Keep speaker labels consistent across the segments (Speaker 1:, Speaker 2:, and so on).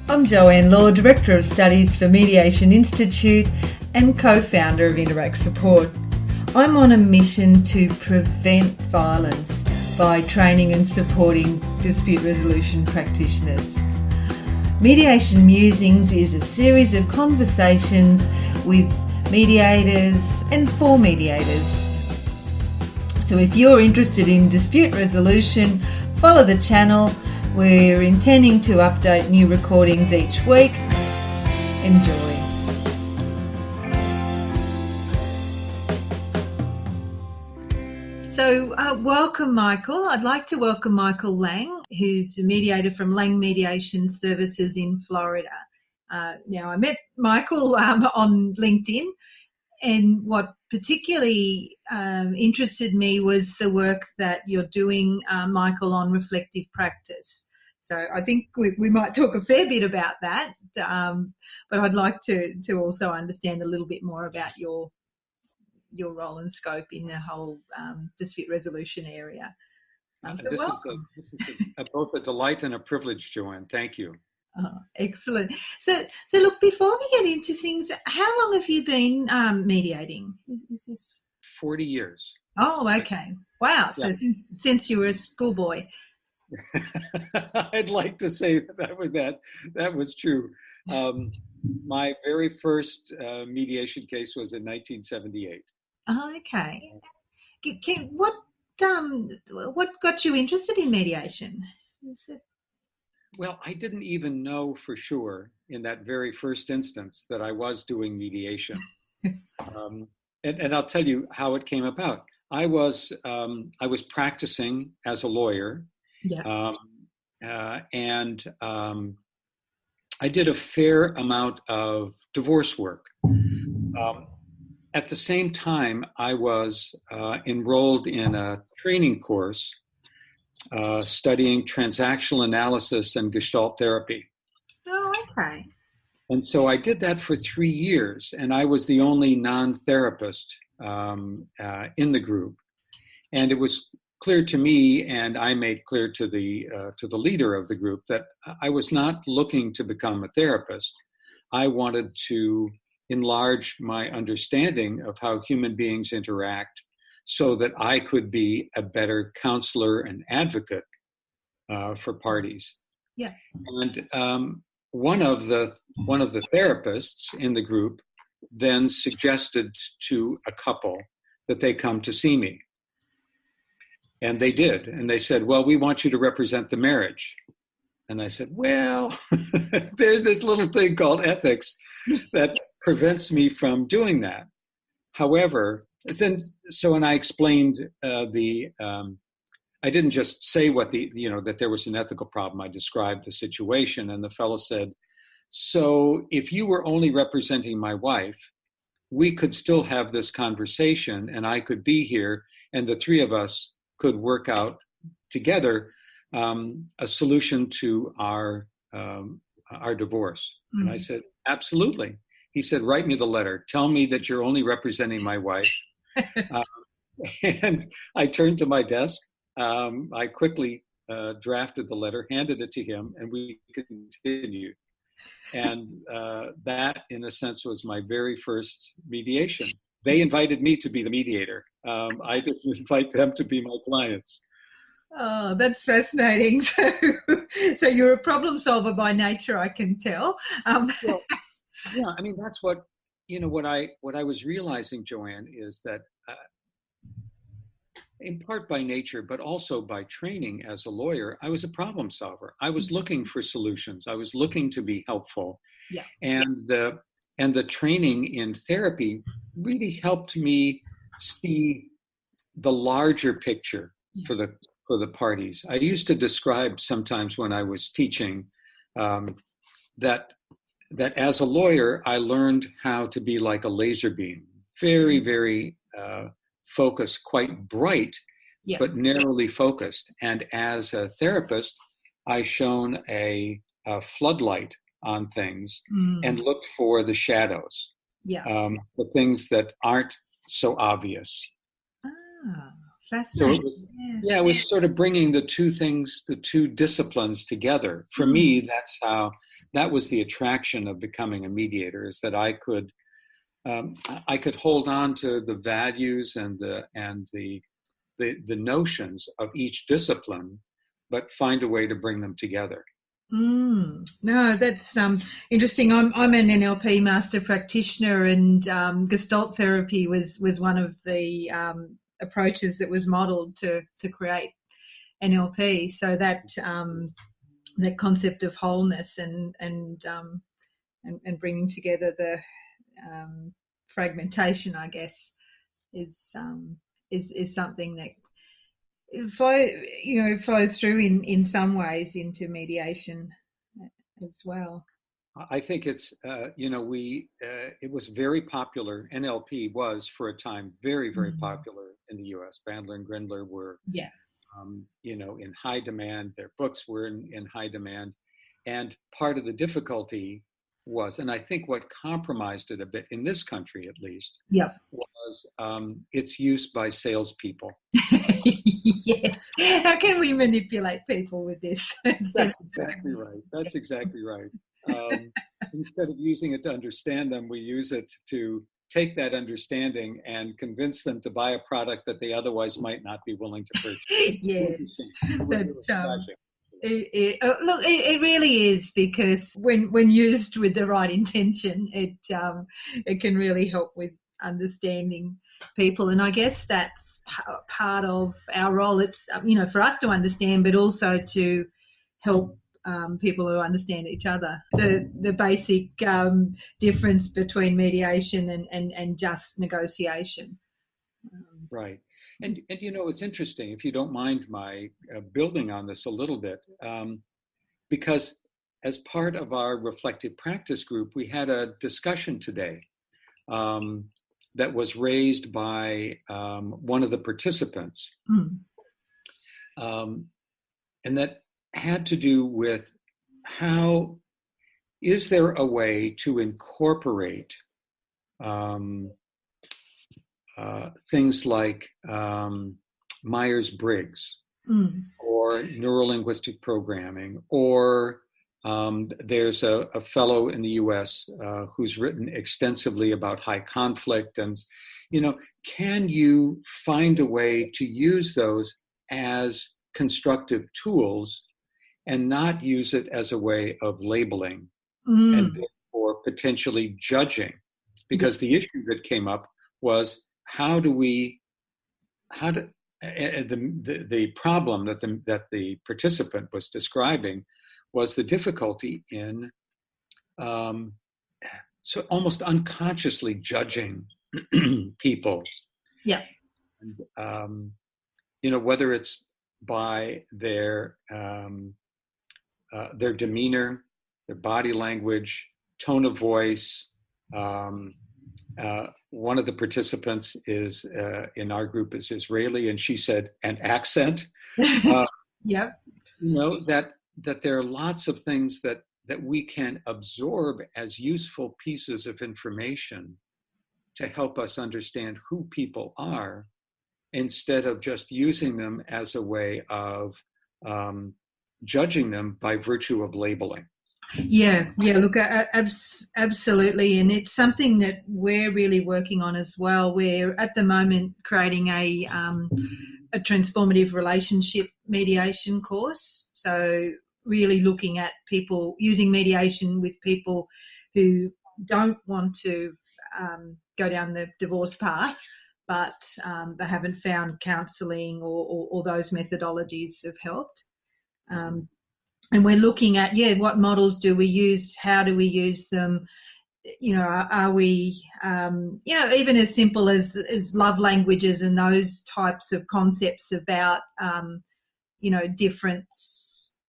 Speaker 1: I'm Joanne Law, Director of Studies for Mediation Institute and co-founder of Interact Support. I'm on a mission to prevent violence by training and supporting dispute resolution practitioners. Mediation Musings is a series of conversations with mediators and for mediators. So if you're interested in dispute resolution, follow the channel. We're intending to update new recordings each week. Enjoy. So welcome, Michael. I'd like to welcome Michael Lang, who's a mediator from Lang Mediation Services in Florida. Now, I met Michael on LinkedIn, and what particularly interested me was the work that you're doing, Michael, on reflective practice. So I think we might talk a fair bit about that, but I'd like to also understand a little bit more about your role and scope in the whole dispute resolution area. So welcome.
Speaker 2: This is both a delight and a privilege, Joanne. Thank you.
Speaker 1: Oh, excellent. So look, before we get into things, how long have you been mediating? Is this
Speaker 2: 40 years?
Speaker 1: Oh, okay. Wow. So
Speaker 2: Yeah.
Speaker 1: since you were a schoolboy.
Speaker 2: I'd like to say that was true. My very first mediation case was in 1978.
Speaker 1: Oh, okay. What got you interested in mediation?
Speaker 2: Well, I didn't even know for sure in that very first instance that I was doing mediation. And I'll tell you how it came about. I was practicing as a lawyer.
Speaker 1: Yeah.
Speaker 2: And I did a fair amount of divorce work. At the same time, I was enrolled in a training course studying transactional analysis and Gestalt therapy.
Speaker 1: Oh, okay.
Speaker 2: And so I did that for 3 years, and I was the only non-therapist in the group. And it was clear to me, and I made clear to the leader of the group, that I was not looking to become a therapist. I wanted to enlarge my understanding of how human beings interact so that I could be a better counselor and advocate for parties.
Speaker 1: Yeah.
Speaker 2: And one of the therapists in the group then suggested to a couple that they come to see me. And they did. And they said, well, we want you to represent the marriage. And I said, well, there's this little thing called ethics that prevents me from doing that. However, when I explained I didn't just say that there was an ethical problem. I described the situation, and the fellow said, so if you were only representing my wife, we could still have this conversation, and I could be here, and the three of us could work out together a solution to our divorce. Mm-hmm. And I said, absolutely. He said, write me the letter. Tell me that you're only representing my wife. And I turned to my desk. I quickly drafted the letter, handed it to him, and we continued. And that, in a sense, was my very first mediation. They invited me to be the mediator. I didn't invite them to be my clients.
Speaker 1: Oh, that's fascinating. So you're a problem solver by nature, I can tell.
Speaker 2: Well, yeah, I mean, that's what I was realizing, Joanne, is that in part by nature, but also by training as a lawyer, I was a problem solver. I was looking for solutions. I was looking to be helpful.
Speaker 1: Yeah.
Speaker 2: And the training in therapy really helped me see the larger picture for the parties. I used to describe sometimes when I was teaching that as a lawyer, I learned how to be like a laser beam, very, very focused, quite bright,
Speaker 1: yeah.
Speaker 2: but narrowly focused. And as a therapist, I shone a floodlight on things and looked for the shadows, the things that aren't so obvious.
Speaker 1: Ah,
Speaker 2: So it
Speaker 1: Fascinating.
Speaker 2: was, yeah, it was sort of bringing the two things, the two disciplines together. For me, that was the attraction of becoming a mediator, is that I could hold on to the values and the notions of each discipline, but find a way to bring them together.
Speaker 1: No, that's interesting. I'm an NLP master practitioner, and Gestalt therapy was one of the approaches that was modelled to create NLP. So that that concept of wholeness and bringing together the fragmentation, I guess, is something that flows through in some ways into mediation as well.
Speaker 2: I think it's, it was very popular. NLP was for a time very, very popular in the US. Bandler and Grindler were, in high demand. Their books were in high demand. And part of the difficulty was, and I think what compromised it a bit, in this country at least, was its use by salespeople.
Speaker 1: Yes. How can we manipulate people with this?
Speaker 2: That's exactly right. That's exactly right. Instead of using it to understand them, we use it to take that understanding and convince them to buy a product that they otherwise might not be willing to purchase.
Speaker 1: Yes. It really is, because when used with the right intention, it can really help with understanding people. And I guess that's part of our role. It's for us to understand, but also to help people who understand each other. The basic difference between mediation and just negotiation.
Speaker 2: Right. And it's interesting, if you don't mind my building on this a little bit, because as part of our reflective practice group, we had a discussion today that was raised by one of the participants, and that had to do with how is there a way to incorporate things like Myers-Briggs or neurolinguistic programming, or there's a fellow in the US who's written extensively about high conflict. And, can you find a way to use those as constructive tools and not use it as a way of labeling and therefore potentially judging? Because the issue that came up was, the problem that the participant was describing was the difficulty in so almost unconsciously judging people.
Speaker 1: Yeah.
Speaker 2: And, whether it's by their demeanor, their body language, tone of voice. One of the participants is in our group is Israeli, and she said, "and accent."
Speaker 1: Yep.
Speaker 2: That there are lots of things that we can absorb as useful pieces of information to help us understand who people are, instead of just using them as a way of judging them by virtue of labeling.
Speaker 1: Yeah. Look, absolutely, and it's something that we're really working on as well. We're at the moment creating a transformative relationship mediation course. So really looking at people using mediation with people who don't want to go down the divorce path, but they haven't found counselling or those methodologies have helped. And we're looking at, what models do we use? How do we use them? Are we, even as simple as love languages and those types of concepts about,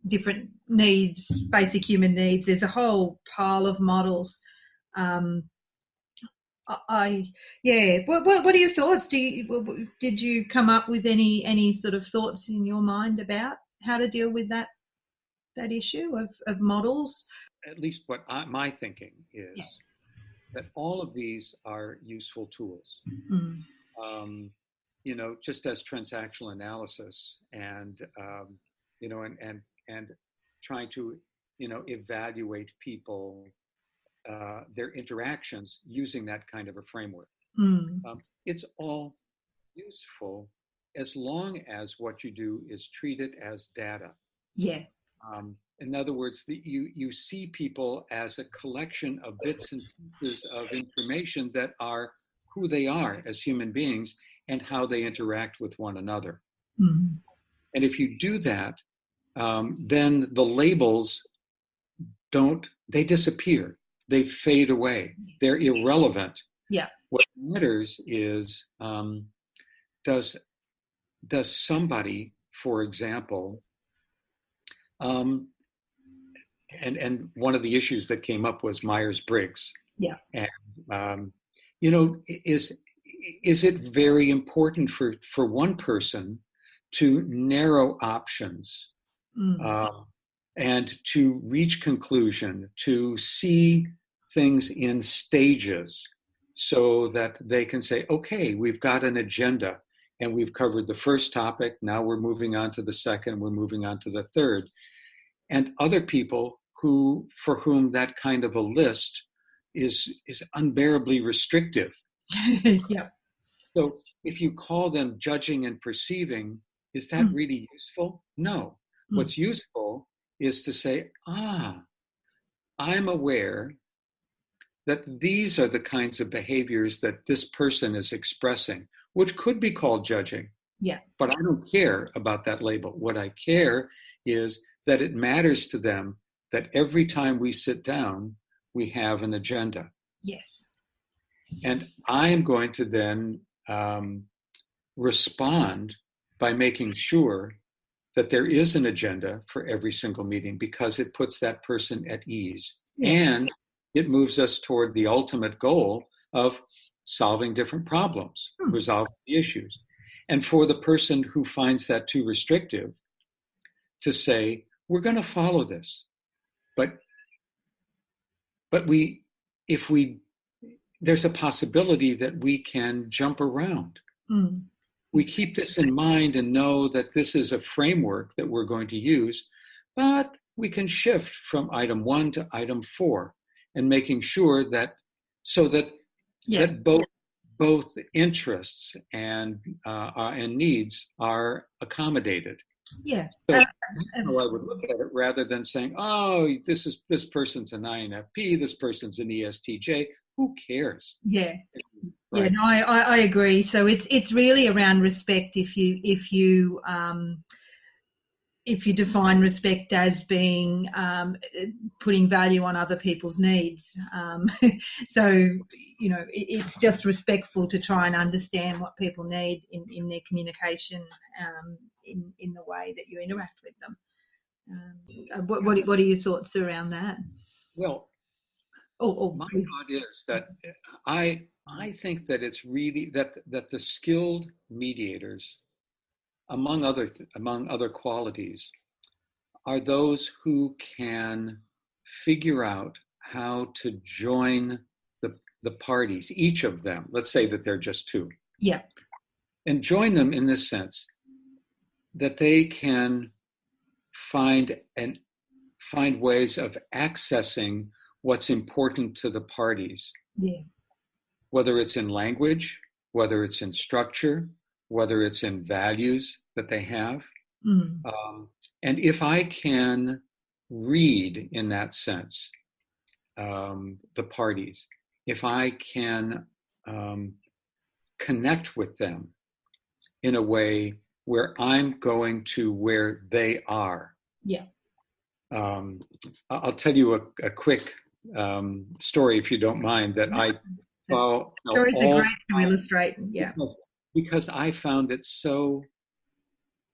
Speaker 1: different needs, basic human needs. There's a whole pile of models. What are your thoughts? Did you come up with any sort of thoughts in your mind about how to deal with that issue of models?
Speaker 2: At least what my thinking is, that all of these are useful tools. just as transactional analysis and, and trying to, evaluate people, their interactions using that kind of a framework. It's all useful as long as what you do is treat it as data.
Speaker 1: Yeah.
Speaker 2: In other words, you see people as a collection of bits and pieces of information that are who they are as human beings and how they interact with one another. And if you do that, then the labels they disappear. They fade away. They're irrelevant.
Speaker 1: Yeah.
Speaker 2: What matters is, does somebody, for example, and one of the issues that came up was Myers-Briggs.
Speaker 1: Yeah.
Speaker 2: And is it very important for one person to narrow options and to reach conclusion, to see things in stages so that they can say, okay, we've got an agenda and we've covered the first topic. Now we're moving on to the second, we're moving on to the third. And other people for whom that kind of a list is unbearably restrictive.
Speaker 1: Yeah.
Speaker 2: So if you call them judging and perceiving, is that really useful? No. What's useful is to say, I'm aware that these are the kinds of behaviors that this person is expressing, which could be called judging.
Speaker 1: Yeah.
Speaker 2: But I don't care about that label. What I care is that it matters to them that every time we sit down, we have an agenda.
Speaker 1: Yes.
Speaker 2: And I am going to then respond by making sure that there is an agenda for every single meeting, because it puts that person at ease. Yeah. And it moves us toward the ultimate goal of solving different problems, resolving the issues. And for the person who finds that too restrictive, to say, we're going to follow this. But there's a possibility that we can jump around. We keep this in mind and know that this is a framework that we're going to use, but we can shift from item 1 to item 4, and making sure that that both interests and needs are accommodated.
Speaker 1: Yeah.
Speaker 2: So that's how I would look at it, rather than saying, this person's an INFP, this person's an ESTJ. Who cares?
Speaker 1: Yeah.
Speaker 2: Right.
Speaker 1: Yeah, no, I agree. So it's really around respect. If you define respect as being putting value on other people's needs, so it's just respectful to try and understand what people need in their communication, in the way that you interact with them. What are your thoughts around that?
Speaker 2: Well, my thought is that I think that it's really that the skilled mediators, among other qualities, are those who can figure out how to join the parties, each of them. Let's say that they're just two.
Speaker 1: Yeah.
Speaker 2: And join them in this sense that they can find ways of accessing what's important to the parties.
Speaker 1: Yeah.
Speaker 2: Whether it's in language, whether it's in structure, whether it's in values that they have. And if I can read in that sense the parties, if I can connect with them in a way where I'm going to where they are.
Speaker 1: Yeah.
Speaker 2: I'll tell you a quick story, if you don't mind, that I follow.
Speaker 1: Stories are great to illustrate. Yeah.
Speaker 2: Because I found it so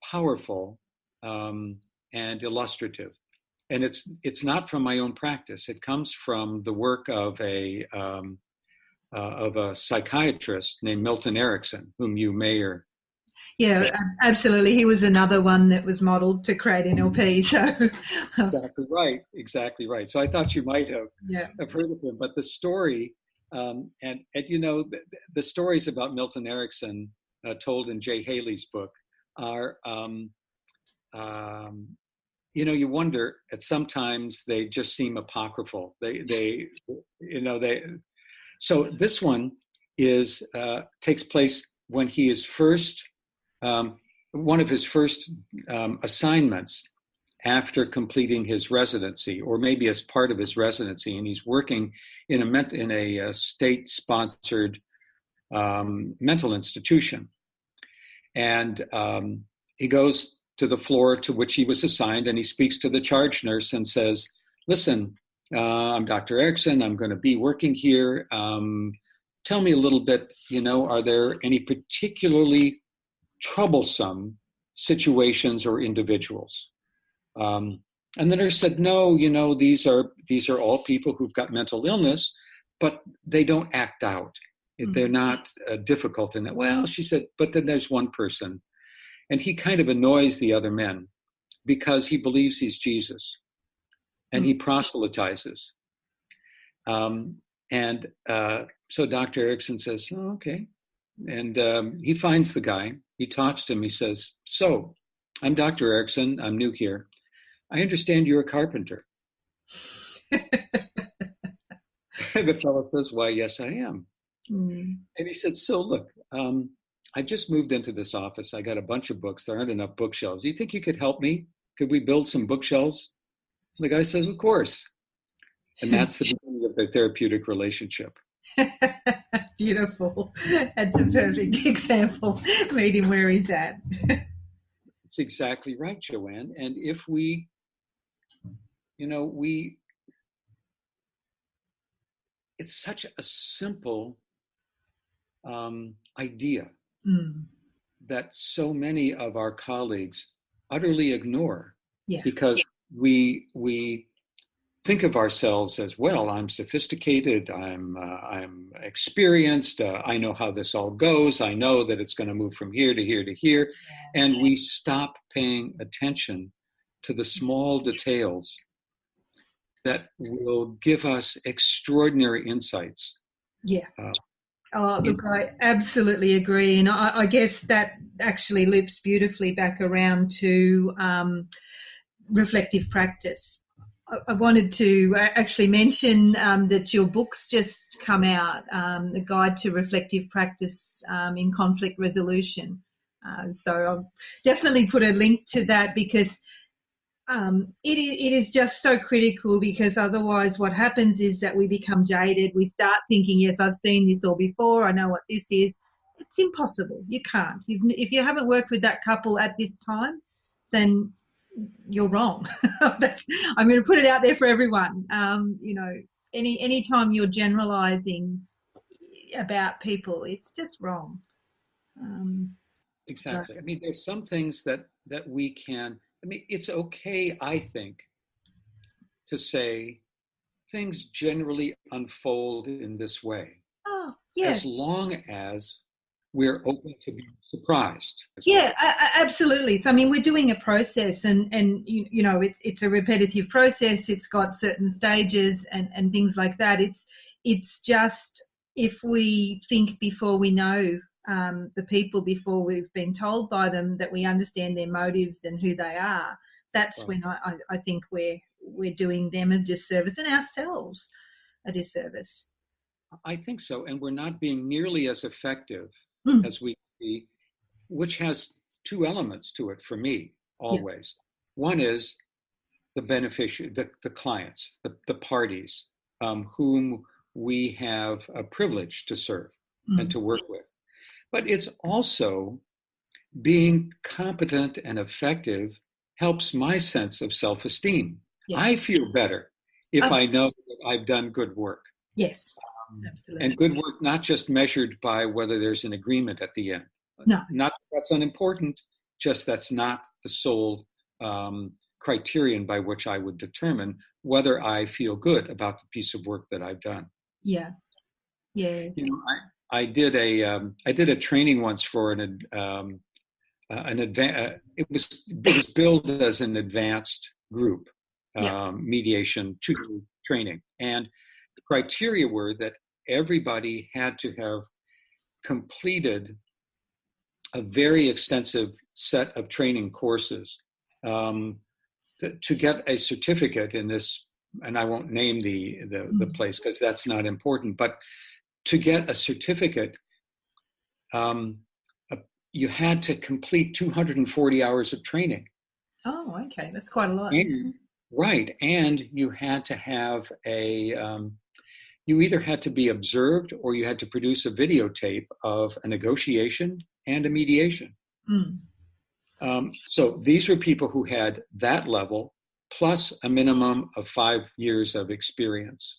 Speaker 2: powerful and illustrative. And it's not from my own practice. It comes from the work of a psychiatrist named Milton Erickson, whom you may or...
Speaker 1: Yeah, absolutely. He was another one that was modeled to create NLP. So
Speaker 2: Exactly right. So I thought you might have heard of him. But the story, and the stories about Milton Erickson told in Jay Haley's book are, you wonder at sometimes they just seem apocryphal. So this one takes place when he is first, one of his first assignments after completing his residency, or maybe as part of his residency, and he's working in a state-sponsored mental institution. And he goes to the floor to which he was assigned, and he speaks to the charge nurse and says, listen, I'm Dr. Erickson, I'm going to be working here. Tell me a little bit, are there any particularly troublesome situations or individuals? And the nurse said, no, these are all people who've got mental illness, but they don't act out. They're not difficult in that. Well, she said, but then there's one person, and he kind of annoys the other men because he believes he's Jesus, and he proselytizes. So Dr. Erickson says, oh, okay. And he finds the guy. He talks to him. He says, so I'm Dr. Erickson. I'm new here. I understand you're a carpenter. The fellow says, why, yes, I am. And he said, so look, I just moved into this office. I got a bunch of books. There aren't enough bookshelves. Do you think you could help me? Could we build some bookshelves? And the guy says, of course. And that's the beginning of their therapeutic relationship.
Speaker 1: Beautiful. That's a perfect example. Meet him where he's at.
Speaker 2: It's exactly right, Joanne. And if it's such a simple idea that so many of our colleagues utterly ignore, because we think of ourselves as, well, I'm sophisticated, I'm experienced, I know how this all goes, I know that it's going to move from here to here to here, and we stop paying attention to the small details that will give us extraordinary insights.
Speaker 1: Look, I absolutely agree. And I guess that actually loops beautifully back around to reflective practice. I wanted to actually mention that your book's just come out, The Guide to Reflective Practice in Conflict Resolution. So I'll definitely put a link to that, because it is just so critical, because otherwise what happens is that we become jaded. We start thinking, yes, I've seen this all before. I know what this is. It's impossible. You can't. If you haven't worked with that couple at this time, then you're wrong. I'm going to put it out there for everyone. Any time you're generalizing about people, it's just wrong.
Speaker 2: Exactly. So. I mean, there's some things that we can. I mean, it's okay, I think, to say things generally unfold in this way.
Speaker 1: Oh, yeah.
Speaker 2: As long as we're open to being surprised.
Speaker 1: Yeah, absolutely. So, I mean, we're doing a process, and it's a repetitive process. It's got certain stages and things like that. It's just, if we think before we know the people, before we've been told by them that we understand their motives and who they are, that's when I think we're doing them a disservice and ourselves a disservice.
Speaker 2: I think so, and we're not being nearly as effective as we be, which has two elements to it for me always. Yeah. One is the beneficiary, the clients, the parties whom we have a privilege to serve and to work with. But it's also being competent and effective helps my sense of self-esteem. Yeah. I feel better if I know that I've done good work.
Speaker 1: Yes. Absolutely.
Speaker 2: And good work, not just measured by whether there's an agreement at the end.
Speaker 1: No.
Speaker 2: Not that that's unimportant, just that's not the sole criterion by which I would determine whether I feel good about the piece of work that I've done.
Speaker 1: Yeah. Yes.
Speaker 2: I did a training once for it was billed as an advanced group mediation training, and the criteria were that everybody had to have completed a very extensive set of training courses to get a certificate in this, and I won't name the place because that's not important, but to get a certificate, you had to complete 240 hours of training.
Speaker 1: Oh, okay. That's quite a lot.
Speaker 2: Right. And you had to have you either had to be observed or you had to produce a videotape of a negotiation and a mediation. So these were people who had that level plus a minimum of 5 years of experience.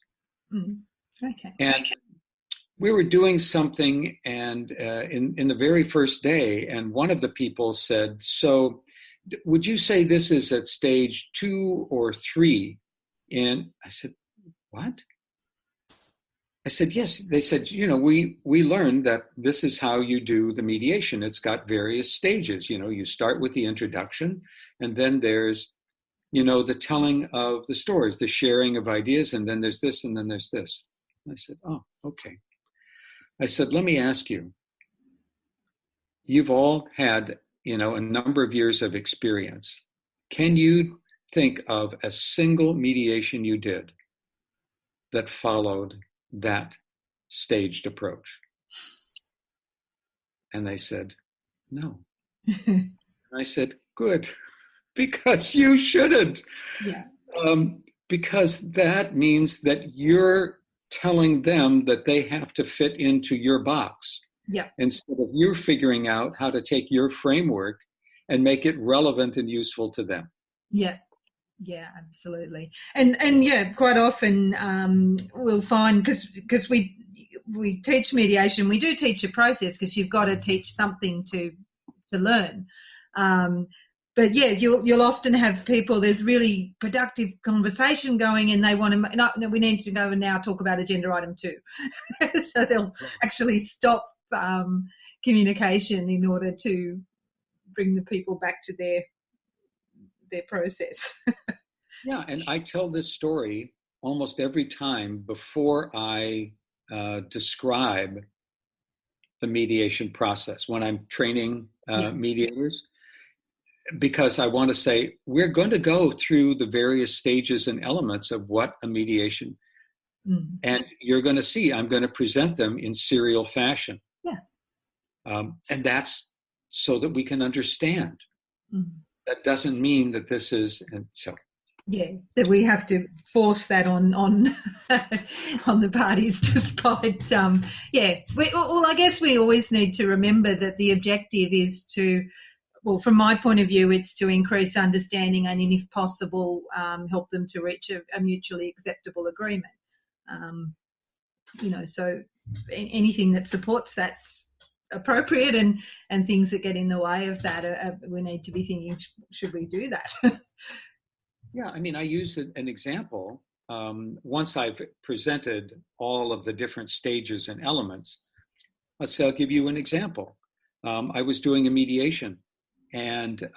Speaker 1: Okay.
Speaker 2: And we were doing something, and in the very first day, and one of the people said, "So, would you say this is at stage 2 or 3?" And I said, "What?" I said, "Yes." They said, we learned that this is how you do the mediation. It's got various stages. You start with the introduction, and then there's, the telling of the stories, the sharing of ideas, and then there's this, and then there's this. And I said, "Oh, okay." I said, "Let me ask you, you've all had, a number of years of experience. Can you think of a single mediation you did that followed that staged approach?" And they said, "No." And I said, "Good, because you shouldn't."
Speaker 1: Yeah.
Speaker 2: Because that means that you're telling them that they have to fit into your box.
Speaker 1: Yeah.
Speaker 2: Instead of you figuring out how to take your framework and make it relevant and useful to them.
Speaker 1: Yeah. Yeah, absolutely. And yeah, quite often we'll find, because we teach mediation, we do teach a process because you've got to teach something to learn. But yeah, you'll often have people, there's really productive conversation going and they want to, no, we need to go and now talk about agenda item 2. So they'll actually stop communication in order to bring the people back to their process.
Speaker 2: Yeah, and I tell this story almost every time before I describe the mediation process when I'm training mediators, because I want to say, we're going to go through the various stages and elements of what a mediation, and you're going to see, I'm going to present them in serial fashion.
Speaker 1: Yeah.
Speaker 2: And that's so that we can understand. That doesn't mean that this is, and so.
Speaker 1: Yeah, that we have to force that on on the parties, despite well, I guess we always need to remember that the objective is to, well, from my point of view, it's to increase understanding and, if possible, help them to reach a mutually acceptable agreement. So anything that supports that's appropriate, and things that get in the way of that, we need to be thinking, should we do that?
Speaker 2: Yeah, I mean, I use an example. Once I've presented all of the different stages and elements, let's say I'll give you an example. I was doing a mediation, and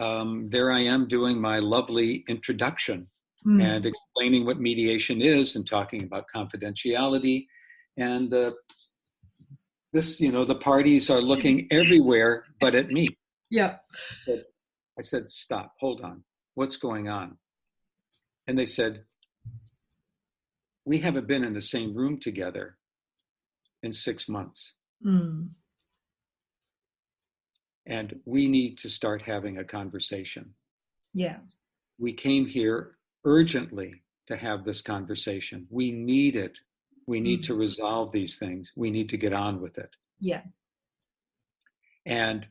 Speaker 2: there I am doing my lovely introduction and explaining what mediation is and talking about confidentiality. And this, the parties are looking everywhere but at me.
Speaker 1: Yeah.
Speaker 2: I said, "Stop, hold on. What's going on?" And they said, "We haven't been in the same room together in 6 months. And we need to start having a conversation.
Speaker 1: Yeah.
Speaker 2: We came here urgently to have this conversation. We need it. We need to resolve these things. We need to get on with it."
Speaker 1: Yeah.
Speaker 2: And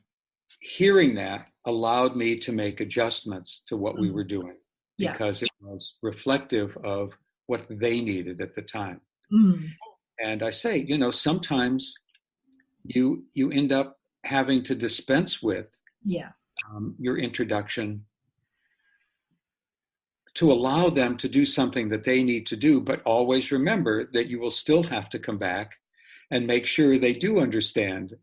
Speaker 2: hearing that allowed me to make adjustments to what we were doing, because it was reflective of what they needed at the time. And I say, sometimes you end up having to dispense with your introduction to allow them to do something that they need to do, but always remember that you will still have to come back and make sure they do understand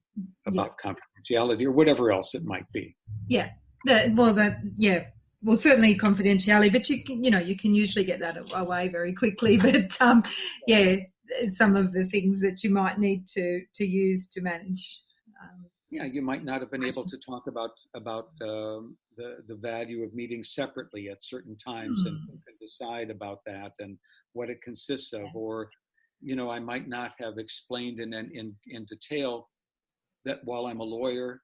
Speaker 2: about confidentiality or whatever else it might be.
Speaker 1: Yeah. Well, certainly confidentiality, but you can usually get that away very quickly. But some of the things that you might need to use to manage
Speaker 2: yeah, you might not have been able to talk about the value of meeting separately at certain times, and who can decide about that and what it consists of. Or, I might not have explained in detail that while I'm a lawyer,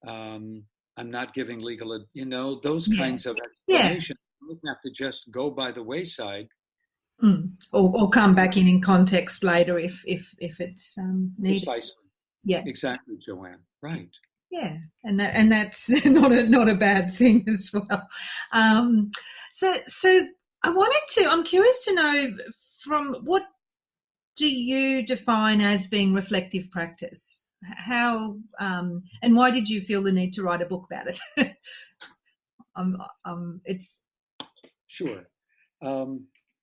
Speaker 2: I'm not giving legal, those kinds of
Speaker 1: Yeah.
Speaker 2: explanations don't have to just go by the wayside.
Speaker 1: Or come back in context later if it's needed.
Speaker 2: Precisely.
Speaker 1: Yeah.
Speaker 2: Exactly, Joanne. Right.
Speaker 1: Yeah, and that's not a bad thing as well. So I'm curious to know, from what do you define as being reflective practice? How and why did you feel the need to write a book about it? It's
Speaker 2: Sure.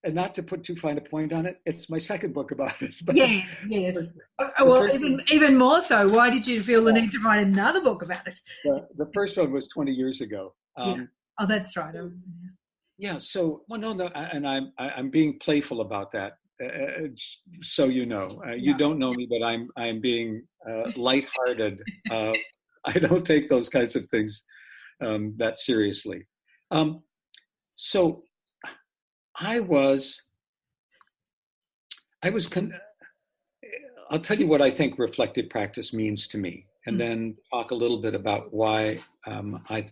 Speaker 2: And not to put too fine a point on it, it's my second book about it. But
Speaker 1: yes. Well, even more so, why did you feel the need to write another book about it?
Speaker 2: The first one was 20 years ago.
Speaker 1: Yeah. Oh, that's right.
Speaker 2: Yeah. So, well, no, and I'm being playful about that. So you don't know me, but I'm being lighthearted. I don't take those kinds of things that seriously. So I'll tell you what I think reflective practice means to me, and then talk a little bit about why I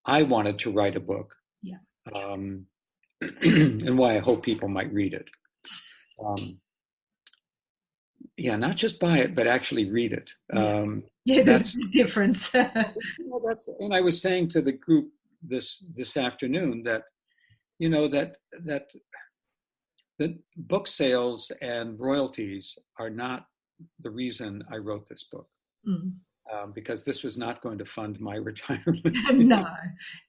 Speaker 2: wanted to write a book, and why I hope people might read it. Not just buy it, but actually read it.
Speaker 1: There's a difference.
Speaker 2: And I was saying to the group this afternoon that that book sales and royalties are not the reason I wrote this book, because this was not going to fund my retirement
Speaker 1: no.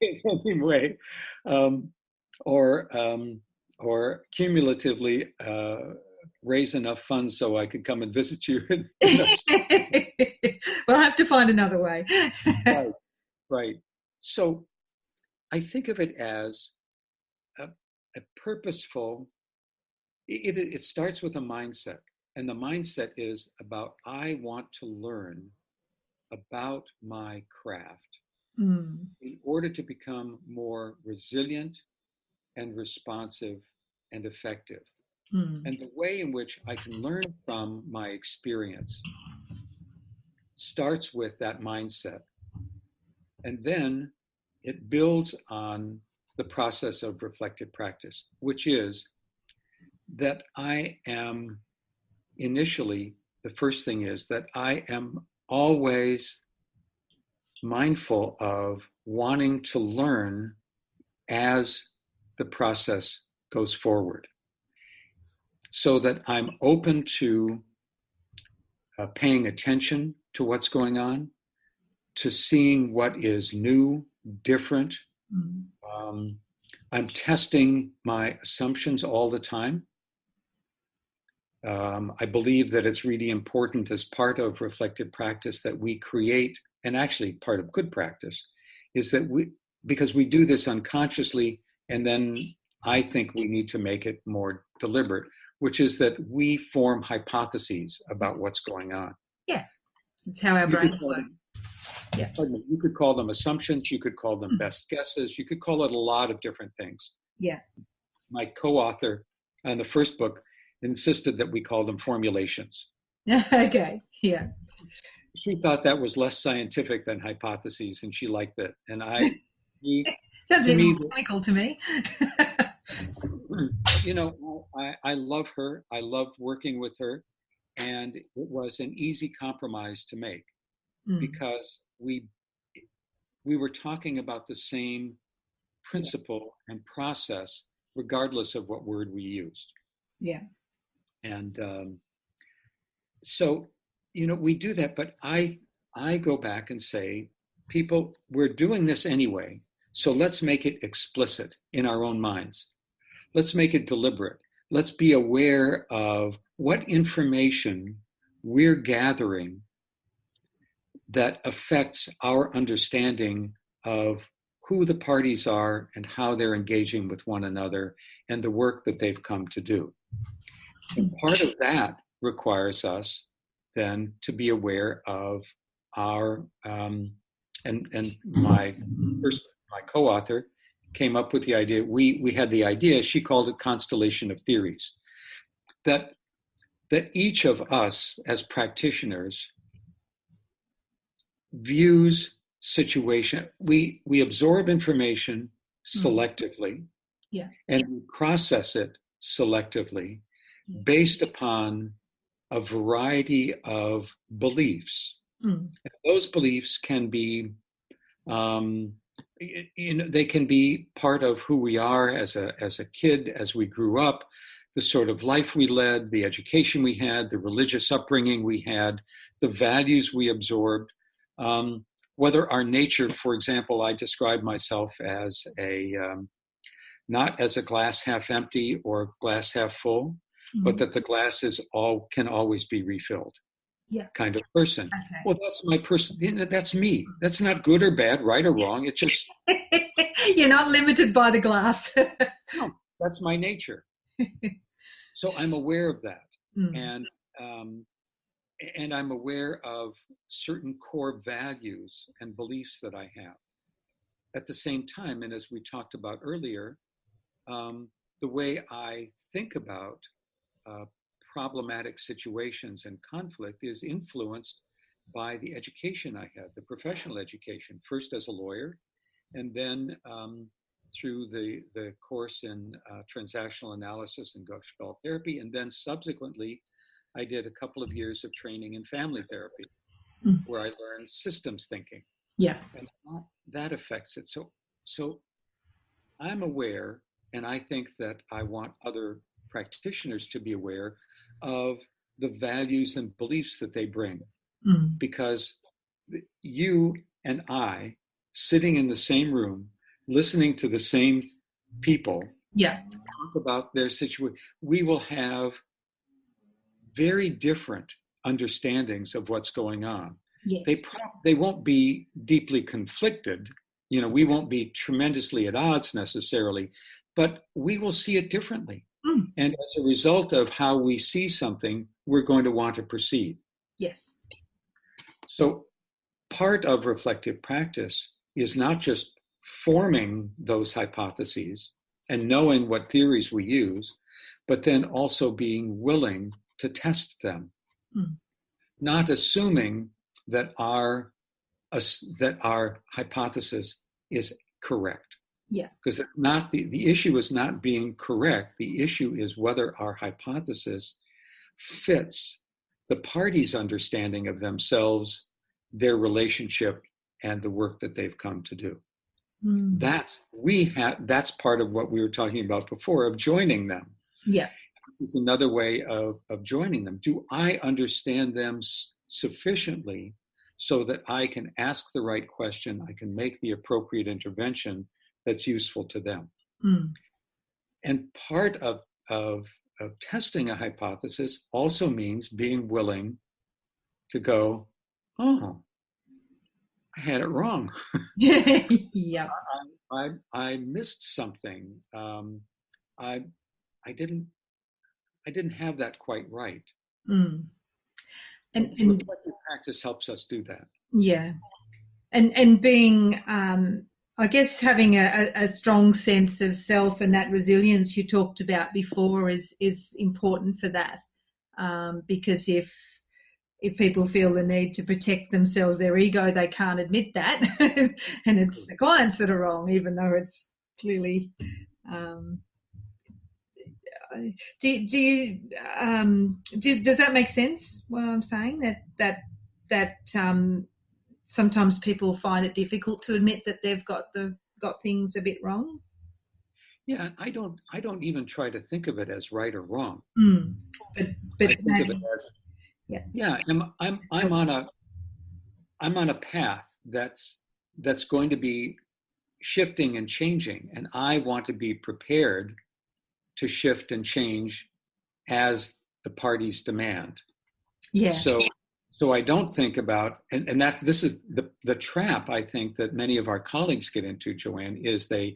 Speaker 2: in any way, or cumulatively raise enough funds so I could come and visit you.
Speaker 1: We'll have to find another way.
Speaker 2: Right. So I think of it as a purposeful. It starts with a mindset, and the mindset is about, I want to learn about my craft in order to become more resilient and responsive and effective. And the way in which I can learn from my experience starts with that mindset. And then it builds on the process of reflective practice, which is that I am initially, the first thing is that I am always mindful of wanting to learn as the process goes forward, so that I'm open to paying attention to what's going on, to seeing what is new, different. I'm testing my assumptions all the time. I believe that it's really important as part of reflective practice that we create, and actually part of good practice, is that because we do this unconsciously, and then I think we need to make it more deliberate, which is that we form hypotheses about what's going on.
Speaker 1: Yeah, that's how our brains work.
Speaker 2: Yeah. You could call them assumptions, you could call them best guesses, you could call it a lot of different things.
Speaker 1: Yeah.
Speaker 2: My co-author on the first book insisted that we call them formulations.
Speaker 1: Okay, yeah.
Speaker 2: She thought that was less scientific than hypotheses, and she liked it. And
Speaker 1: sounds a bit technical to me.
Speaker 2: I love her. I loved working with her, and it was an easy compromise to make because we were talking about the same principle and process, regardless of what word we used.
Speaker 1: Yeah.
Speaker 2: And so, we do that, but I go back and say, people, we're doing this anyway, so let's make it explicit in our own minds. Let's make it deliberate. Let's be aware of what information we're gathering that affects our understanding of who the parties are and how they're engaging with one another and the work that they've come to do. And part of that requires us then to be aware of our and my co-author came up with the idea. We had the idea. She called it Constellation of Theories. That each of us as practitioners views situation. We absorb information selectively, and we process it selectively based upon a variety of beliefs. And those beliefs can be, they can be part of who we are as a kid, as we grew up, the sort of life we led, the education we had, the religious upbringing we had, the values we absorbed. Whether our nature, for example, I describe myself as not as a glass half empty or glass half full, but that the glass can always be refilled. Kind of person. Okay. Well, that's my person. That's me. That's not good or bad, right or wrong. It's just
Speaker 1: you're not limited by the glass.
Speaker 2: No, that's my nature. So I'm aware of that, and I'm aware of certain core values and beliefs that I have. At the same time, and as we talked about earlier, the way I think about problematic situations and conflict is influenced by the education I had, the professional education, first as a lawyer, and then through the course in transactional analysis and Gestalt therapy, and then subsequently I did a couple of years of training in family therapy, where I learned systems thinking.
Speaker 1: Yeah.
Speaker 2: And that affects it. So I'm aware, and I think that I want other practitioners to be aware of the values and beliefs that they bring. Because you and I, sitting in the same room, listening to the same people talk about their situation, we will have very different understandings of what's going on.
Speaker 1: Yes.
Speaker 2: They won't be deeply conflicted. We won't be tremendously at odds necessarily, but we will see it differently. And as a result of how we see something, we're going to want to proceed.
Speaker 1: Yes.
Speaker 2: So part of reflective practice is not just forming those hypotheses and knowing what theories we use, but then also being willing to test them, not assuming that our hypothesis is correct.
Speaker 1: Yeah.
Speaker 2: Because it's not the issue is not being correct. The issue is whether our hypothesis fits the parties' understanding of themselves, their relationship, and the work that they've come to do. That's part of what we were talking about before, of joining them.
Speaker 1: Yeah.
Speaker 2: This is another way of joining them. Do I understand them sufficiently so that I can ask the right question, I can make the appropriate intervention that's useful to them? And part of testing a hypothesis also means being willing to go, oh, I had it wrong.
Speaker 1: Yeah.
Speaker 2: I missed something. I didn't have that quite right.
Speaker 1: And
Speaker 2: reflective practice helps us do that.
Speaker 1: Yeah. And being I guess having a strong sense of self and that resilience you talked about before is important for that, because if people feel the need to protect themselves, their ego, they can't admit that, and it's the clients that are wrong, even though it's clearly. Does that make sense? What I'm saying, that sometimes people find it difficult to admit that they've got things a bit wrong.
Speaker 2: Yeah, I don't even try to think of it as right or wrong.
Speaker 1: But
Speaker 2: I think of it as I'm on a path that's going to be shifting and changing, and I want to be prepared to shift and change as the parties demand.
Speaker 1: Yeah.
Speaker 2: So I don't think about, and this is the trap I think that many of our colleagues get into, Joanne, is they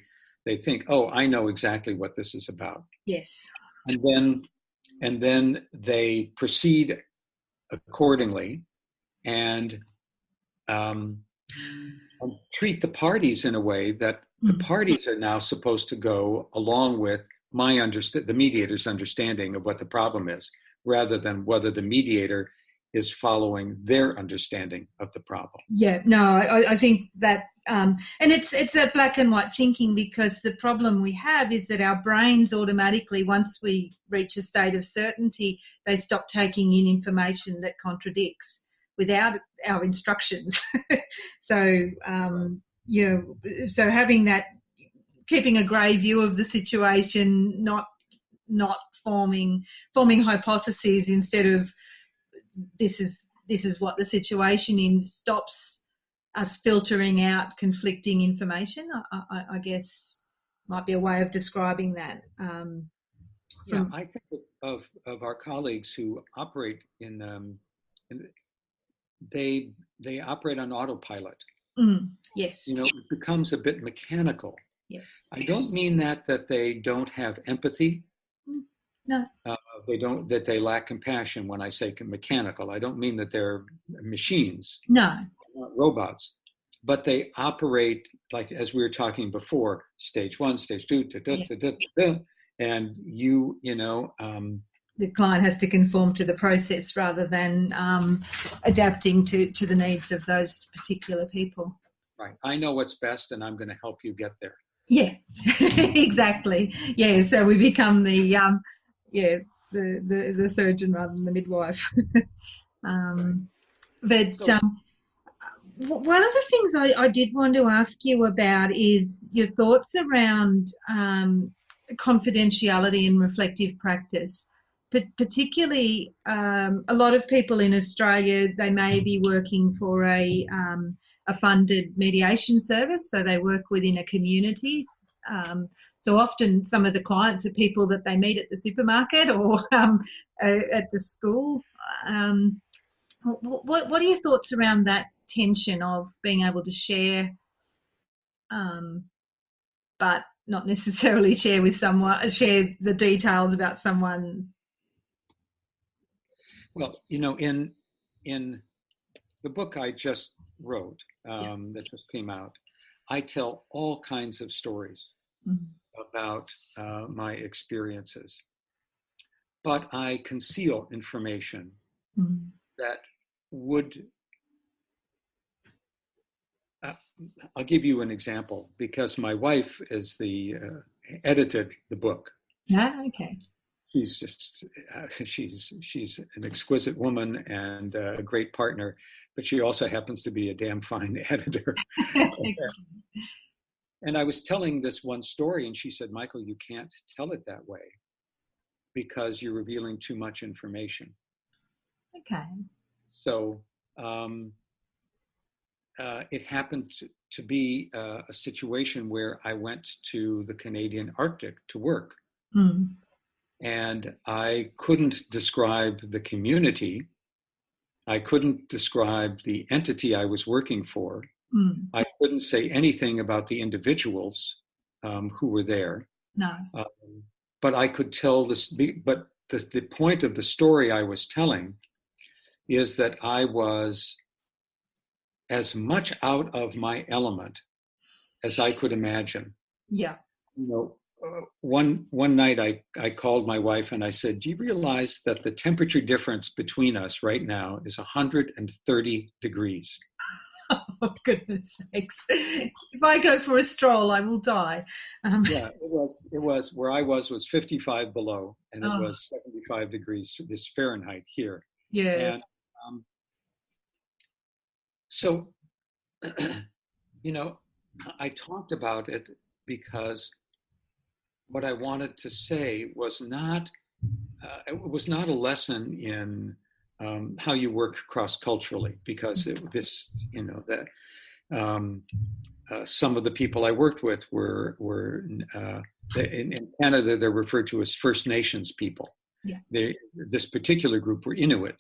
Speaker 2: think, oh, I know exactly what this is about.
Speaker 1: Yes.
Speaker 2: And then they proceed accordingly, and treat the parties in a way that the parties are now supposed to go along with the mediator's understanding of what the problem is, rather than whether the mediator is following their understanding of the problem.
Speaker 1: Yeah, no, I think that, and it's a black and white thinking, because the problem we have is that our brains automatically, once we reach a state of certainty, they stop taking in information that contradicts without our instructions. So, so having that, keeping a grey view of the situation, not forming hypotheses instead of this is what the situation is, stops us filtering out conflicting information. I guess might be a way of describing that.
Speaker 2: I think of our colleagues who operate they operate on autopilot.
Speaker 1: Yes.
Speaker 2: It becomes a bit mechanical.
Speaker 1: Yes.
Speaker 2: I don't mean that they don't have empathy.
Speaker 1: No.
Speaker 2: That they lack compassion. When I say mechanical, I don't mean that they're machines.
Speaker 1: No.
Speaker 2: Not robots. But they operate like, as we were talking before, stage 1, stage 2, and
Speaker 1: the client has to conform to the process rather than adapting to the needs of those particular people.
Speaker 2: Right. I know what's best, and I'm going to help you get there.
Speaker 1: Yeah, exactly. Yeah, so we become the surgeon rather than the midwife. But one of the things I did want to ask you about is your thoughts around confidentiality and reflective practice. Particularly, a lot of people in Australia, they may be working for a funded mediation service, so they work within a community. So often some of the clients are people that they meet at the supermarket or at the school. What are your thoughts around that tension of being able to share, but not necessarily share the details about someone?
Speaker 2: Well, in the book I just wrote, that just came out, I tell all kinds of stories about my experiences, but I conceal information that would. I'll give you an example, because my wife is edited the book.
Speaker 1: Yeah, okay.
Speaker 2: She's just she's an exquisite woman and a great partner, but she also happens to be a damn fine editor. And I was telling this one story, and she said, "Michael, you can't tell it that way because you're revealing too much information."
Speaker 1: Okay.
Speaker 2: So it happened to be a situation where I went to the Canadian Arctic to work. And I couldn't describe the community. I couldn't describe the entity I was working for. I couldn't say anything about the individuals who were there.
Speaker 1: No.
Speaker 2: But I could tell this. But the point of the story I was telling is that I was as much out of my element as I could imagine.
Speaker 1: Yeah.
Speaker 2: One night I called my wife and I said, "Do you realize that the temperature difference between us right now is 130 degrees?"
Speaker 1: Oh, goodness sakes. If I go for a stroll, I will die.
Speaker 2: Yeah, it was where I was 55 below, and it was 75 degrees this Fahrenheit here.
Speaker 1: Yeah.
Speaker 2: And so, I talked about it because what I wanted to say was not a lesson in how you work cross-culturally, because some of the people I worked with were in Canada, they're referred to as First Nations people.
Speaker 1: Yeah.
Speaker 2: This particular group were Inuit.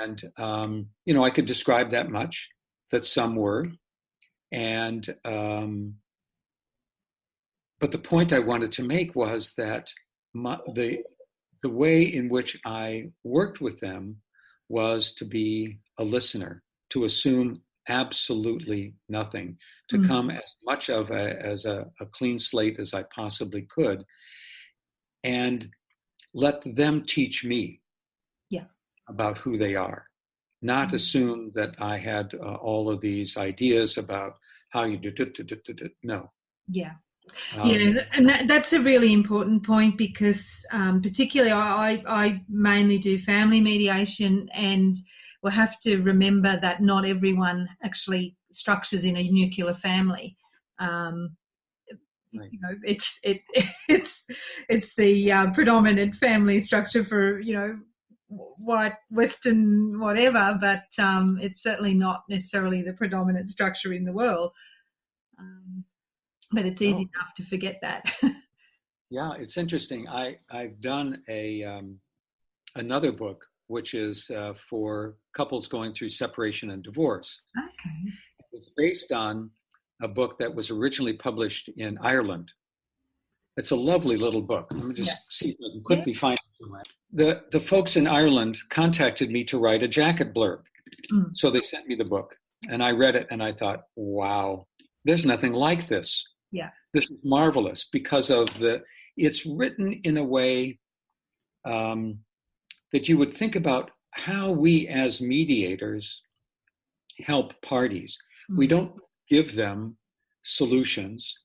Speaker 2: And, I could describe that much, that some were. And, but the point I wanted to make was that the way in which I worked with them was to be a listener, to assume absolutely nothing, to come as much of as a clean slate as I possibly could, and let them teach me about who they are. Not assume that I had all of these ideas about how you do. No.
Speaker 1: Yeah. And that's a really important point, because particularly I mainly do family mediation, and we'll have to remember that not everyone actually structures in a nuclear family.
Speaker 2: Right.
Speaker 1: You know, it's the predominant family structure for, you know, white, Western, whatever, but it's certainly not necessarily the predominant structure in the world. But it's easy enough to forget that.
Speaker 2: Yeah, it's interesting. I've done another book, which is for couples going through separation and divorce.
Speaker 1: Okay.
Speaker 2: It's based on a book that was originally published in Ireland. It's a lovely little book. Let me just see if I can quickly find it. The folks in Ireland contacted me to write a jacket blurb. So they sent me the book, and I read it, and I thought, wow, there's nothing like this.
Speaker 1: Yeah.
Speaker 2: This is marvelous, because of it's written in a way that you would think about how we as mediators help parties. We don't give them solutions.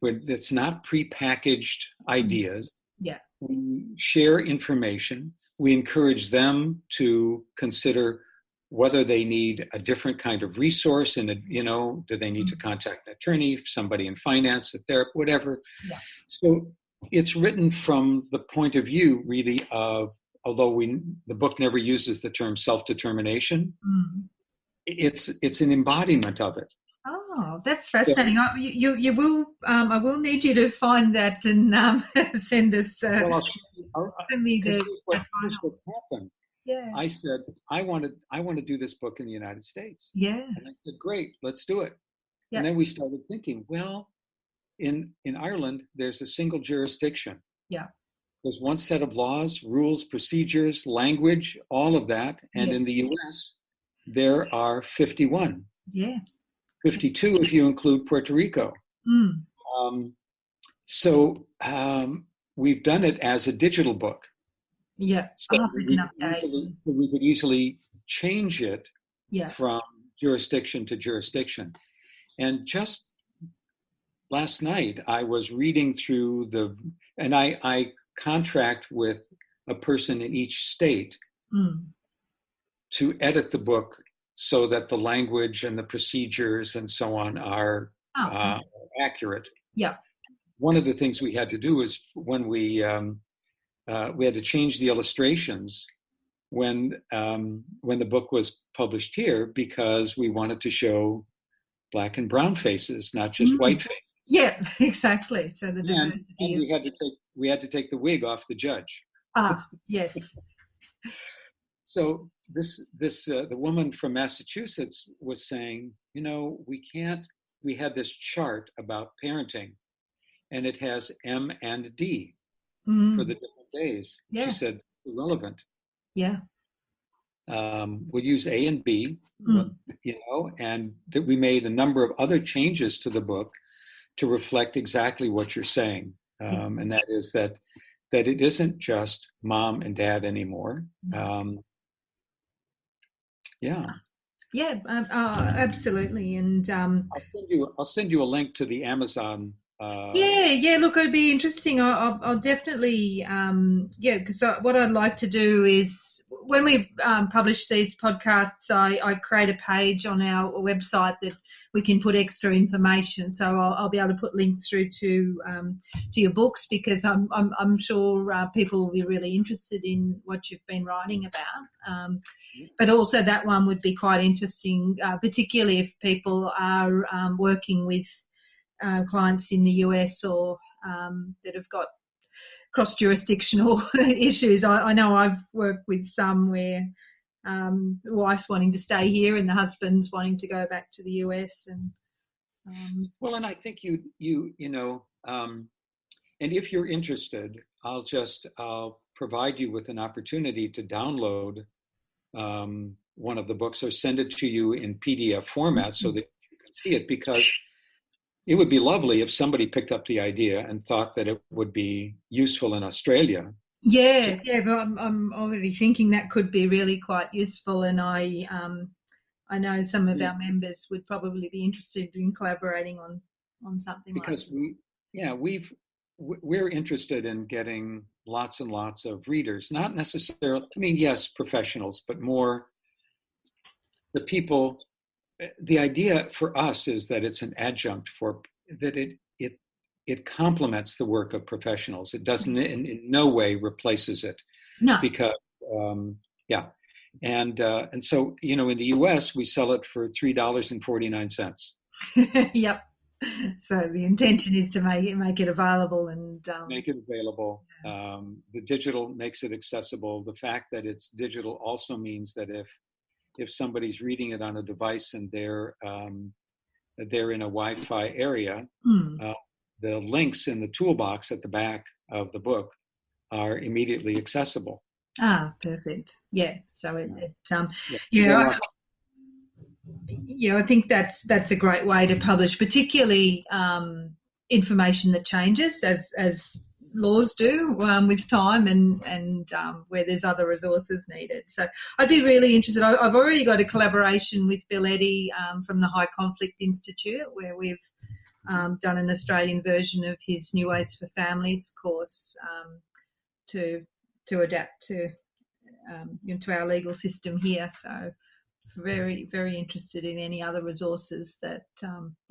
Speaker 2: It's not prepackaged ideas.
Speaker 1: Yeah.
Speaker 2: We share information. We encourage them to consider whether they need a different kind of resource, and do they need to contact an attorney, somebody in finance, a therapist, whatever.
Speaker 1: Yeah.
Speaker 2: So it's written from the point of view, really, of, although the book never uses the term self-determination, it's an embodiment of it.
Speaker 1: Oh, that's fascinating. You will. I will need you to find that and send us. Send me
Speaker 2: here's what's happened.
Speaker 1: Yeah.
Speaker 2: I said, I want to do this book in the United States.
Speaker 1: Yeah.
Speaker 2: And I said, great, let's do it.
Speaker 1: Yeah.
Speaker 2: And then we started thinking, well, in Ireland, there's a single jurisdiction.
Speaker 1: Yeah.
Speaker 2: There's one set of laws, rules, procedures, language, all of that. And in the US, there are 51.
Speaker 1: Yeah.
Speaker 2: 52 if you include Puerto Rico. So we've done it as a digital book.
Speaker 1: Yeah.
Speaker 2: So we could easily change it from jurisdiction to jurisdiction. And just last night, I was reading through and I contract with a person in each state to edit the book so that the language and the procedures and so on are accurate.
Speaker 1: Yeah.
Speaker 2: One of the things we had to do is when we had to change the illustrations when the book was published here, because we wanted to show Black and brown faces, not just white faces.
Speaker 1: Yeah, exactly. So the
Speaker 2: diversity. And we had to take the wig off the judge.
Speaker 1: Yes.
Speaker 2: So the woman from Massachusetts was saying, we had this chart about parenting, and it has M and D for the different days. Yeah. She said, irrelevant.
Speaker 1: Yeah.
Speaker 2: We'll use A and B, and that we made a number of other changes to the book to reflect exactly what you're saying. And that is that it isn't just mom and dad anymore.
Speaker 1: Absolutely. And
Speaker 2: I'll send you a link to the Amazon.
Speaker 1: Look, it'd be interesting. I'll definitely, because what I'd like to do is when we publish these podcasts, I create a page on our website that we can put extra information. So I'll be able to put links through to your books, because I'm sure people will be really interested in what you've been writing about. But also that one would be quite interesting, particularly if people are working with clients in the US or that have got cross-jurisdictional issues. I know I've worked with some where the wife's wanting to stay here and the husband's wanting to go back to the US. And
Speaker 2: and I think and if you're interested, I'll provide you with an opportunity to download one of the books or send it to you in PDF format so that you can see it, because it would be lovely if somebody picked up the idea and thought that it would be useful in Australia.
Speaker 1: Yeah, but I'm already thinking that could be really quite useful, and I know some of our members would probably be interested in collaborating on something
Speaker 2: because
Speaker 1: like that.
Speaker 2: we're interested in getting lots and lots of readers, not necessarily, I mean, yes, professionals, but more the people. The idea for us is that it's an adjunct for that it complements the work of professionals. It doesn't in no way replaces it.
Speaker 1: No.
Speaker 2: Because yeah, and so in the U.S. we sell it for $3.49.
Speaker 1: Yep. So the intention is to make it available and
Speaker 2: make it available. The digital makes it accessible. The fact that it's digital also means that if somebody's reading it on a device and they're in a Wi-Fi area, the links in the toolbox at the back of the book are immediately accessible.
Speaker 1: Ah, perfect. Yeah. So I think that's a great way to publish, particularly information that changes as laws do with time and where there's other resources needed. So I'd be really interested. I've already got a collaboration with Bill Eddy from the High Conflict Institute, where we've done an Australian version of his New Ways for Families course to adapt to our legal system here. So very, very interested in any other resources that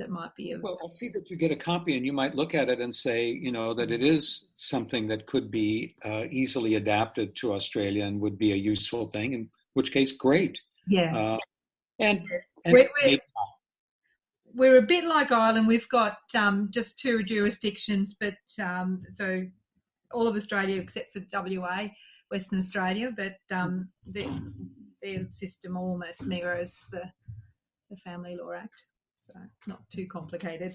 Speaker 1: might be available.
Speaker 2: Well, I'll see that you get a copy, and you might look at it and say, that it is something that could be easily adapted to Australia and would be a useful thing. In which case, great.
Speaker 1: Yeah.
Speaker 2: And
Speaker 1: we're a bit like Ireland. We've got just 2 jurisdictions, but so all of Australia except for WA, Western Australia, but their system almost mirrors the Family Law Act, so not too complicated.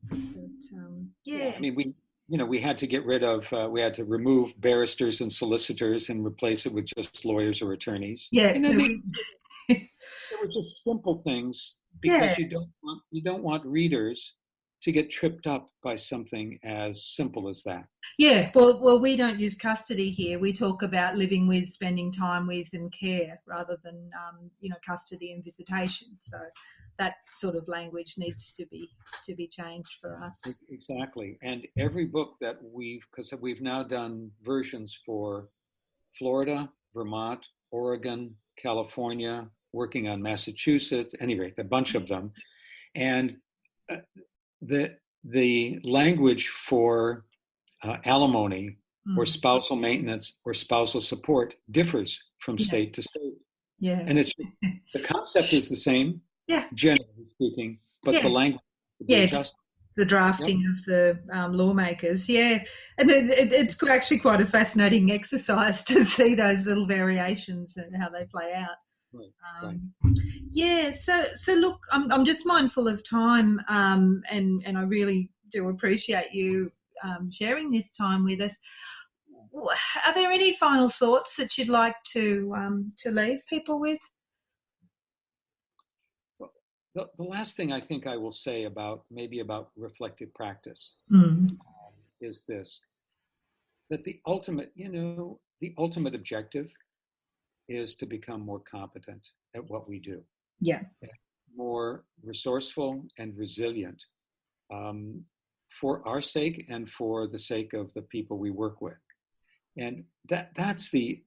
Speaker 1: But, yeah.
Speaker 2: I mean, we had to get rid of, we had to remove barristers and solicitors and replace it with just lawyers or attorneys.
Speaker 1: Yeah.
Speaker 2: They were just simple things, because you don't want readers to get tripped up by something as simple as that.
Speaker 1: Yeah, well, we don't use custody here. We talk about living with, spending time with, and care, rather than custody and visitation. So that sort of language needs to be changed for us.
Speaker 2: Exactly. And every book that because we've now done versions for Florida, Vermont, Oregon, California, working on Massachusetts, anyway, a bunch of them, and the language for alimony or spousal maintenance or spousal support differs from state to state.
Speaker 1: Yeah.
Speaker 2: And the concept is the same, generally speaking, but the language has to be adjusted.
Speaker 1: The drafting of the lawmakers, and it's actually quite a fascinating exercise to see those little variations and how they play out.
Speaker 2: Right.
Speaker 1: Yeah, so look, I'm just mindful of time, and I really do appreciate you sharing this time with us. Are there any final thoughts that you'd like to leave people with?
Speaker 2: Well, the last thing I think I will say about reflective practice is this: that the ultimate objective is to become more competent at what we do.
Speaker 1: Yeah.
Speaker 2: More resourceful and resilient, for our sake and for the sake of the people we work with. And that's the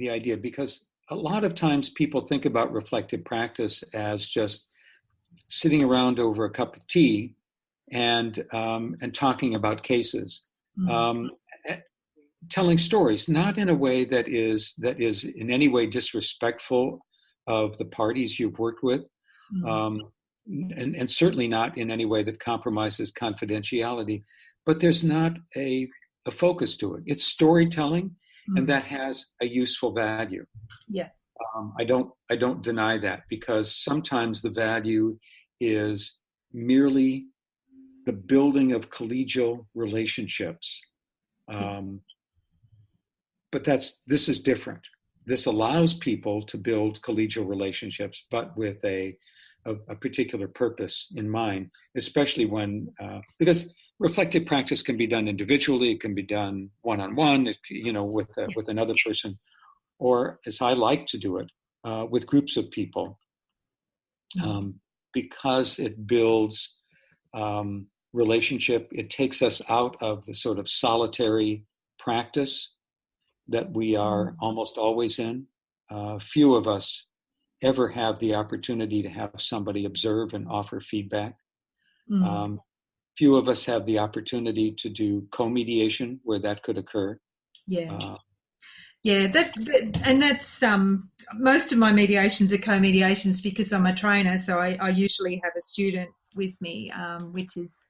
Speaker 2: idea, because a lot of times people think about reflective practice as just sitting around over a cup of tea and talking about cases. Telling stories, not in a way that is in any way disrespectful of the parties you've worked with, and certainly not in any way that compromises confidentiality. But there's not a focus to it. It's storytelling, and that has a useful value.
Speaker 1: Yeah,
Speaker 2: I don't deny that, because sometimes the value is merely the building of collegial relationships. But this is different. this allows people to build collegial relationships, but with a particular purpose in mind, especially when, because reflective practice can be done individually, it can be done one-on-one, with another person, or as I like to do it, with groups of people, because it builds relationship. It takes us out of the sort of solitary practice that we are almost always in. Few of us ever have the opportunity to have somebody observe and offer feedback. Few of us have the opportunity to do co-mediation where that could occur.
Speaker 1: Yeah. And that's most of my mediations are co-mediations because I'm a trainer, so I usually have a student with me, which is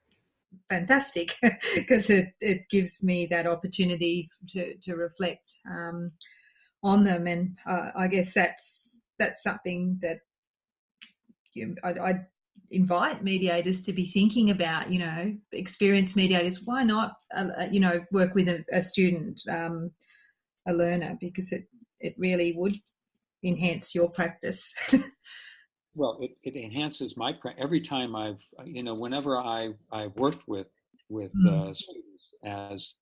Speaker 1: fantastic because it gives me that opportunity to reflect on them, and I guess that's something that I invite mediators to be thinking about. Experienced mediators, why not work with a student, a learner, because it really would enhance your practice.
Speaker 2: Well, it enhances my every time whenever I've worked with students as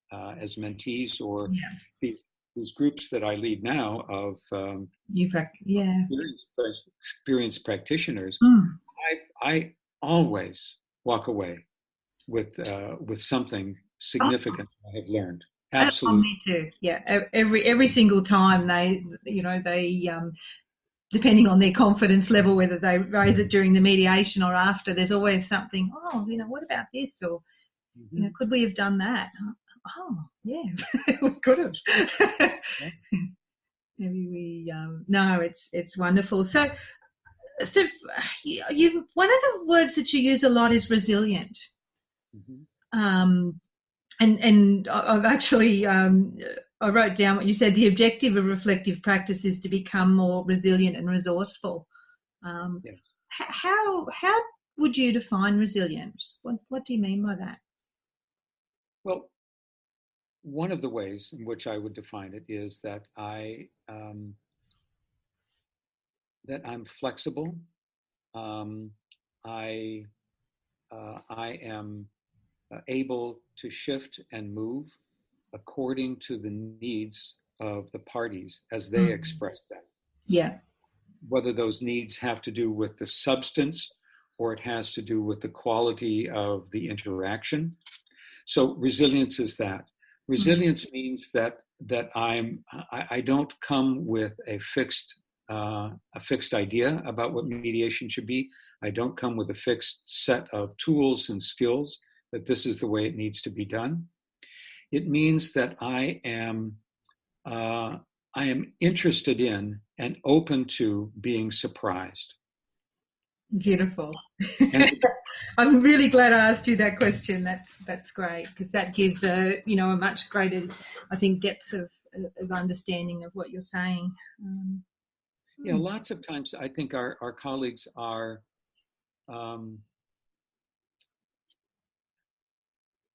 Speaker 2: mentees, or these groups that I lead now of experienced practitioners, I always walk away with something significant I have learned. Absolutely.
Speaker 1: Me too. Yeah, every single time they depending on their confidence level, whether they raise it during the mediation or after, there's always something, what about this? Or, could we have done that? Oh, yeah, we could have. Maybe we, no, it's wonderful. So you one of the words that you use a lot is resilient. And I've actually, I wrote down what you said. The objective of reflective practice is to become more resilient and resourceful. How would you define resilience? What do you mean by that?
Speaker 2: Well, one of the ways in which I would define it is that I'm flexible. I am able to shift and move according to the needs of the parties as they express them.
Speaker 1: Yeah.
Speaker 2: Whether those needs have to do with the substance or it has to do with the quality of the interaction. So resilience is that. Resilience means that I don't come with a fixed idea about what mediation should be. I don't come with a fixed set of tools and skills that this is the way it needs to be done. It means that I am interested in and open to being surprised.
Speaker 1: Beautiful. I'm really glad I asked you that question. That's great, because that gives a much greater, I think, depth of understanding of what you're saying.
Speaker 2: Lots of times I think our colleagues are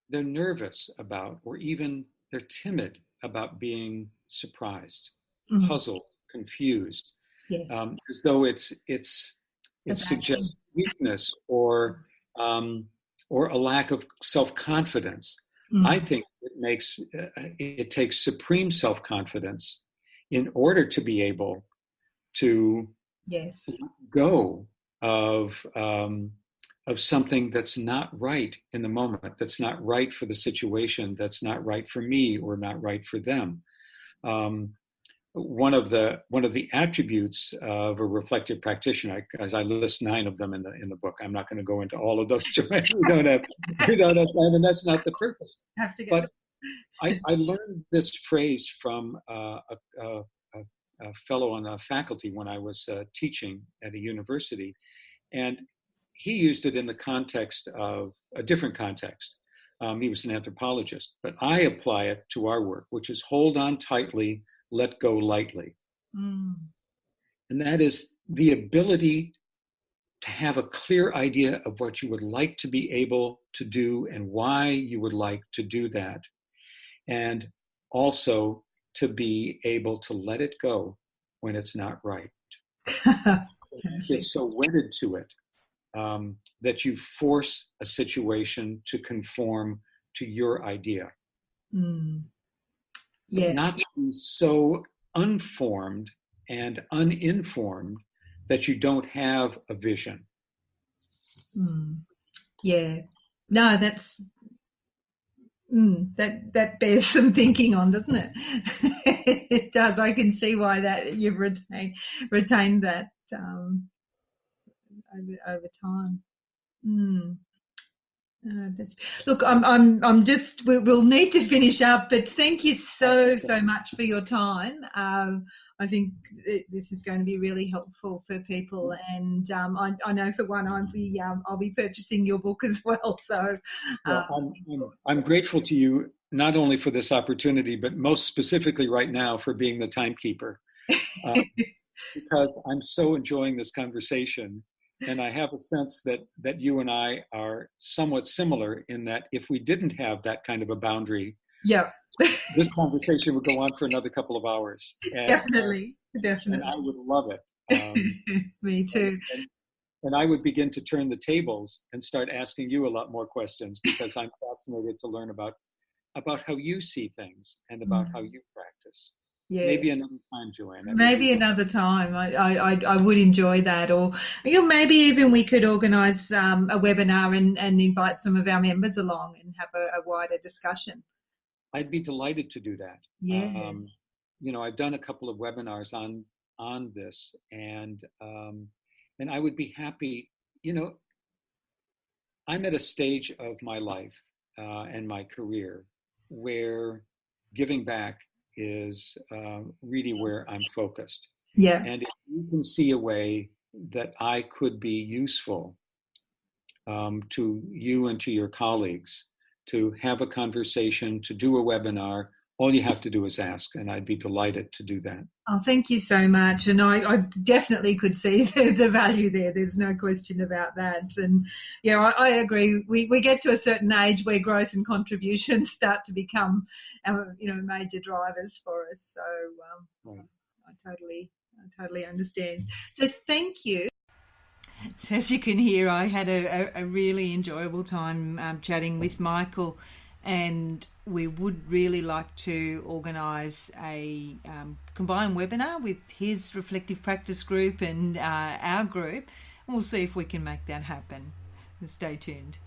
Speaker 2: they're nervous about, or even they're timid about being surprised, puzzled, confused, as though it suggests weakness or a lack of self-confidence. I think it takes supreme self-confidence in order to be able to go of something that's not right in the moment, that's not right for the situation, that's not right for me or not right for them. One of the attributes of a reflective practitioner, as I list 9 of them in the book. I'm not going to go into all of those. We don't have time, and that's not the purpose. But I learned this phrase from a fellow on the faculty when I was teaching at a university, and he used it in the context of a different context. He was an anthropologist, but I apply it to our work, which is hold on tightly, let go lightly. And that is the ability to have a clear idea of what you would like to be able to do and why you would like to do that. And also to be able to let it go when it's not right.
Speaker 1: Perfect.
Speaker 2: Get so wedded to it that you force a situation to conform to your idea.
Speaker 1: Mm.
Speaker 2: But
Speaker 1: Yeah.
Speaker 2: not to be so unformed and uninformed that you don't have a vision.
Speaker 1: Mm. Yeah. No, that bears some thinking on, doesn't it? It does. I can see why that you've retained that over time. Mm. That's look. I'm just. We'll need to finish up, but thank you so much for your time. I think this is going to be really helpful for people, and I know for one, I'll be purchasing your book as well. So,
Speaker 2: well, I'm grateful to you not only for this opportunity, but most specifically right now for being the timekeeper, because I'm so enjoying this conversation. And I have a sense that you and I are somewhat similar in that if we didn't have that kind of a boundary,
Speaker 1: yeah,
Speaker 2: this conversation would go on for another couple of hours.
Speaker 1: definitely.
Speaker 2: And I would love it.
Speaker 1: Me too.
Speaker 2: And I would begin to turn the tables and start asking you a lot more questions because I'm fascinated to learn about how you see things and about how you practice.
Speaker 1: Yeah.
Speaker 2: Maybe another time, Joanne.
Speaker 1: Maybe another time. I would enjoy that. Or maybe even we could organise a webinar and invite some of our members along and have a wider discussion.
Speaker 2: I'd be delighted to do that.
Speaker 1: Yeah.
Speaker 2: I've done a couple of webinars on this, and I would be happy. I'm at a stage of my life and my career where giving back is really where I'm focused.
Speaker 1: Yeah.
Speaker 2: And if you can see a way that I could be useful to you and to your colleagues to have a conversation, to do a webinar, all you have to do is ask, and I'd be delighted to do that.
Speaker 1: Oh, thank you so much. And I definitely could see the value there. There's no question about that. And yeah, I agree. We get to a certain age where growth and contribution start to become, major drivers for us. So right. I totally understand. So thank you. As you can hear, I had a really enjoyable time chatting with Michael, and we would really like to organise a combined webinar with his reflective practice group and our group. We'll see if we can make that happen. Stay tuned.